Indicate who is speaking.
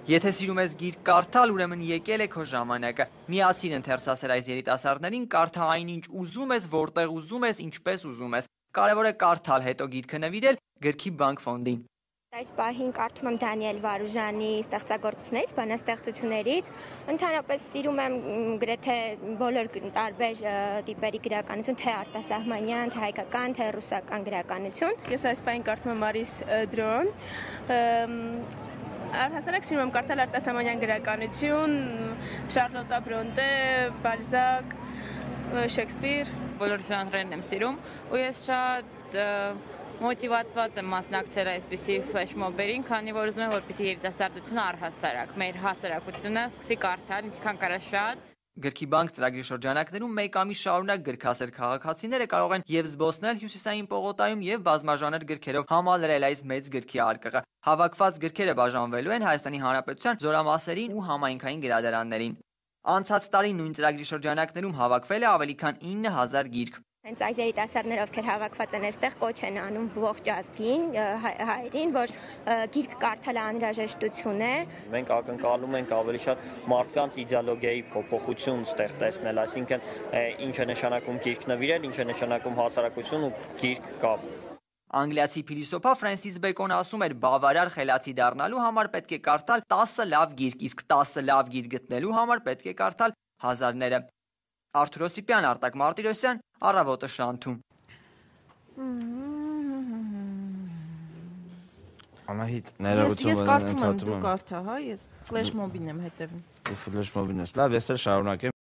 Speaker 1: Եթե սիրում ես գիրք կարդալ, ուրեմն եկել է քո ժամանակը։ Միացիր ընթերցասեր այս երիտասարդներին, կարդա այնինչ ուզում ես, որտեղ ուզում ես, ինչպես ուզում ես։ Կարևոր է կարդալ, հետո գիրքը նվիրել Գրքի բանկ ֆոնդին։
Speaker 2: Այս պահին կարդում եմ Դանիել Վարուժանի ստեղծագործություններից, բանաստեղծություններից։ Ընդհանրապես սիրում եմ գրեթե բոլոր տարբեր տիպերի գրականություն, թե արտասահմանյան, թե հայկական, թե ռուսական գրականություն։
Speaker 3: Ես այս պահին կարդում եմ Մարիս Դրոն։ Առհասարակ սիրում եմ կարդալ արտասահմանյան գրականություն, Շարլոտա Բրոնտե, Բալզակ, Շեքսպիր։
Speaker 4: Բոլոր ժանրերն եմ սիրում ու ես շատ մոտիվացված եմ մասնակցել այսպիսի ֆլեշմոբերին, քանի որ ուզում եմ, որպեսզի երիտասարդությունը առհասարակ մեր հասարակությունը սկսի կարդալ, ինչքան կարա շատ։
Speaker 1: Գրքի բանկ ծրագրի շրջանակներում մեկ ամիս շարունակ գրքասեր քաղաքացիները կարող են եւ զբոսնել Հյուսիսային պողոտայում եւ բազմաժանր գրքերով համալրել այս մեծ գրքի արկղը։ Հավաքված գրքերը բաժանվելու են Հայաստանի Հանրապետության զորամասերին ու համայնքային գրադարաններին։ Անցած տարի նույն ծրագրի շրջանակներում հավաքվել է ավելի քան 9000 գիրք։
Speaker 2: Հենց այս երիտասարդներ, ովքեր հավաքված են այստեղ, կոչ են անում ողջ ազգին, հայերին, որ գիրք կարդալը անհրաժեշտություն է։
Speaker 5: Մենք ակնկալում ենք ավելի շատ մարդկանց իդեոլոգիայի փոփոխություն ստեղ տեսնել, այսինքն ինչ է նշանակում գիրք նվիրել, ինչ է նշանակում հասարակություն ու գիրք կապ։
Speaker 1: Անգլիացի փիլիսոփա Ֆրենսիս Բեկոնը ասում էր, բավարար խելացի դառնալու համար պետք է կարդալ 10 լավ գիրք, իսկ 10 լավ գիրք գտնելու համար պետք է կարդալ հազարները։ Արթուր Օսիպյան, Արտակ Մարտիրոսյան, Առավոտը Շանթում։
Speaker 6: Անահիտ, ներողություն,
Speaker 7: ես կարդում եմ, դու կարդա, հա, ես ֆլեշմոբին եմ հետևում։
Speaker 6: Ֆլեշմոբին ես, լավ, ես էլ շարունակեմ։